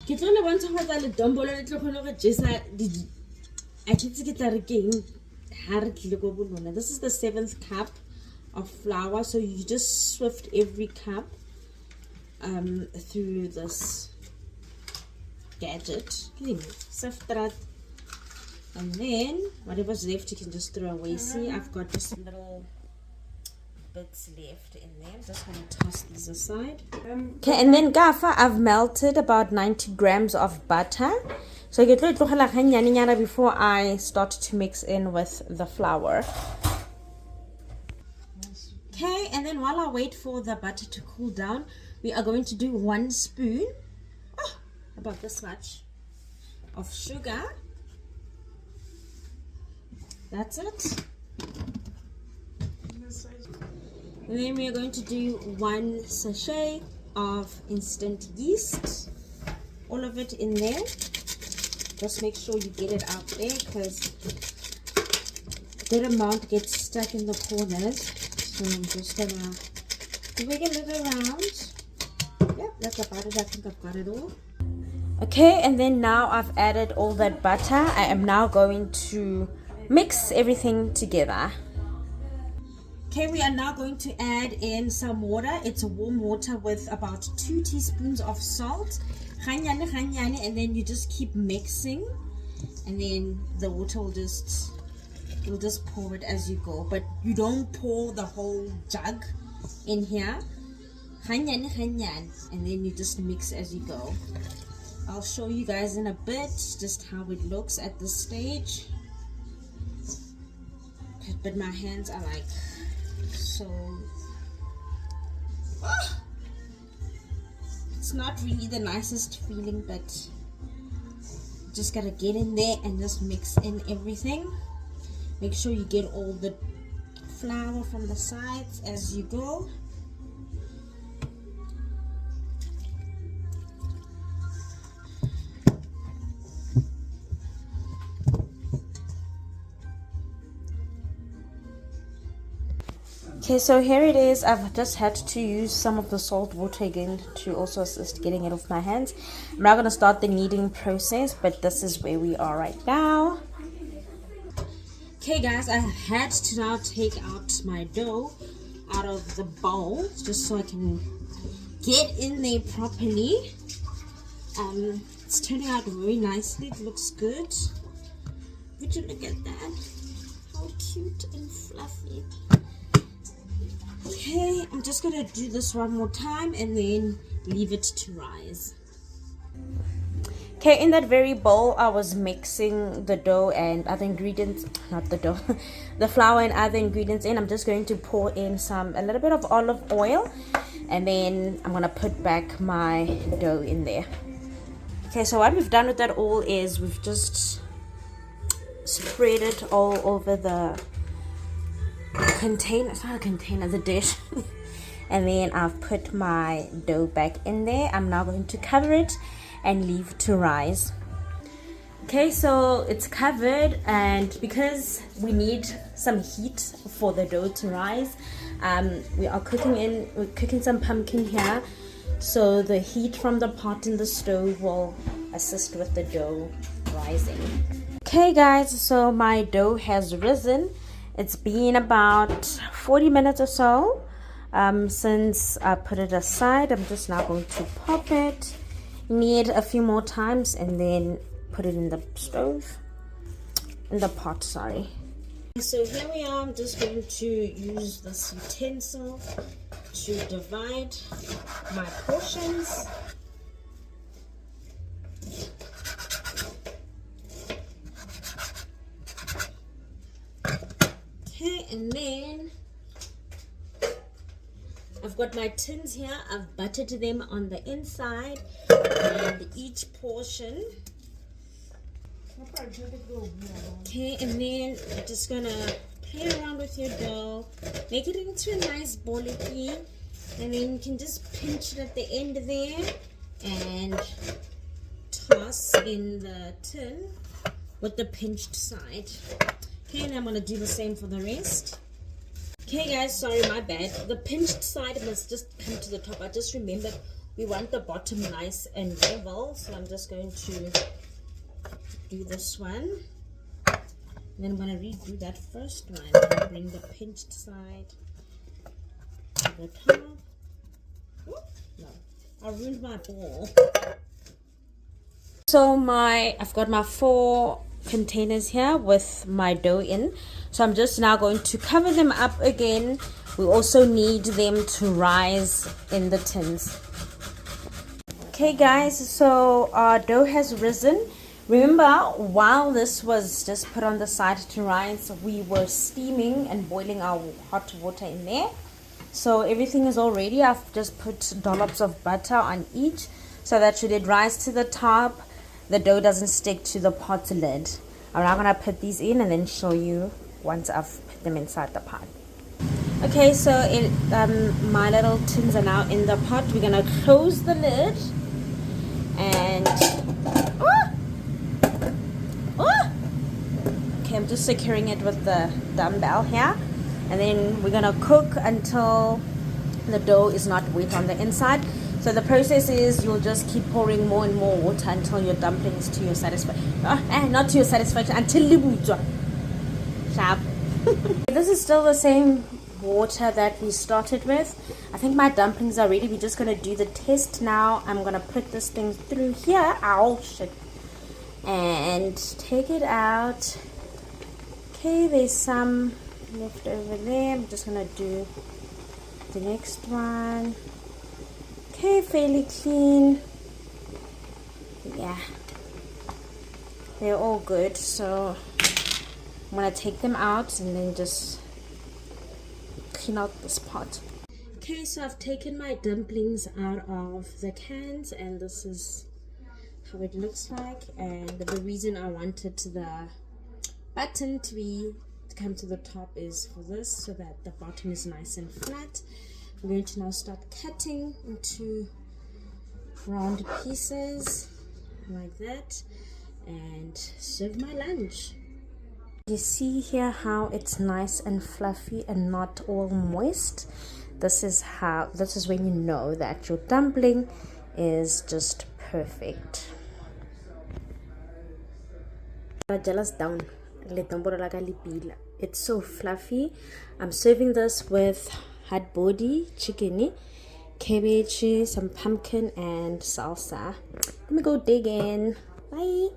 Ke tlo le bontsha go tsa ledombolo le tlo kgone go jesa I ke tla re keng ha re tlile go bolona. This is the 7th cup of flour, so you just swift every cup through this gadget. Sift that, and then whatever's left you can just throw away. See, I've got just little bits left in there. I'm just going to toss these aside. Okay, and then Gafa, I've melted about 90 grams of butter. So get before I start to mix in with the flour. Okay, and then while I wait for the butter to cool down, we are going to do 1 spoon, about this much, of sugar. That's it. And then we are going to do 1 sachet of instant yeast. All of it in there. Just make sure you get it out there because that amount gets stuck in the corners. So I'm just gonna wiggle it around. Yep, that's about it. I think I've got it all. Okay, and then now I've added all that butter. I am now going to mix everything together. Okay, we are now going to add in some water. It's warm water with about 2 teaspoons of salt. And then you just keep mixing, and then the water will just pour it as you go. But you don't pour the whole jug in here. And then you just mix as you go. I'll show you guys in a bit just how it looks at this stage. But my hands are like so it's not really the nicest feeling, but just gotta get in there and just mix in everything. Make sure you get all the flour from the sides as you go. Okay, so here it is. I've just had to use some of the salt water again to also assist getting it off my hands. I'm now going to start the kneading process, but this is where we are right now. Okay guys, I had to now take out my dough out of the bowl just so I can get in there properly. It's turning out very nicely. It looks good. Would you look at that? How cute and fluffy. Okay, I'm just gonna do this one more time and then leave it to rise. Okay, in that very bowl I was mixing the dough and other ingredients, not the dough, the flour and other ingredients in. I'm just going to pour in a little bit of olive oil, and then I'm gonna put back my dough in there. Okay, so what we've done with that all is we've just spread it all over the container. It's not a container, the dish. And then I've put my dough back in there. I'm now going to cover it and leave to rise. Okay, so it's covered, and because we need some heat for the dough to rise, we're cooking some pumpkin here, so the heat from the pot in the stove will assist with the dough rising. Okay guys, so my dough has risen. It's been about 40 minutes or so since I put it aside. I'm just now going to pop it, knead a few more times, and then put it in the pot, sorry. So here we are. I'm just going to use this utensil to divide my portions. Okay, and then I've got my tins here. I've buttered them on the inside, and each portion. Okay, and then you're just gonna play around with your dough, make it into a nice boliki, and then you can just pinch it at the end there and toss in the tin with the pinched side. Okay, and I'm gonna do the same for the rest. Okay guys, sorry, my bad. The pinched side must just come to the top. I just remembered we want the bottom nice and level, so I'm just going to do this one. Then I'm going to redo that first one. Bring the pinched side to the top. Ooh, no, I ruined my ball. So I've got my 4 containers here with my dough in. So I'm just now going to cover them up again. We also need them to rise in the tins. Okay guys, so our dough has risen. Remember, while this was just put on the side to rise, we were steaming and boiling our hot water in there. So everything is all ready. I've just put dollops of butter on each so that should it rise to the top, the dough doesn't stick to the pot lid. I'm now going to put these in and then show you once I've put them inside the pot. Okay, so my little tins are now in the pot. We're going to close the lid and... Okay, I'm just securing it with the dumbbell here. And then we're going to cook until the dough is not wet on the inside. So the process is you'll just keep pouring more and more water until your dumplings to your satisfaction. Not to your satisfaction, until libutwa. Sharp. This is still the same water that we started with. I think my dumplings are ready. We're just going to do the test now. I'm going to put this thing through here. Ow, shit. And take it out. Okay, there's some left over there. I'm just going to do the next one. Okay, fairly clean. Yeah, they're all good, so I'm gonna take them out and then just clean out this pot. Okay, so I've taken my dumplings out of the cans and this is how it looks like. And the reason I wanted the button to come to the top is for this, so that the bottom is nice and flat. I'm going to now start cutting into round pieces like that and serve my lunch. You see here how it's nice and fluffy and not all moist. This is when you know that your dumpling is just perfect. Down. It's so fluffy. I'm serving this with hard body chicken, cabbage, some pumpkin and salsa. Let me go dig in. Bye.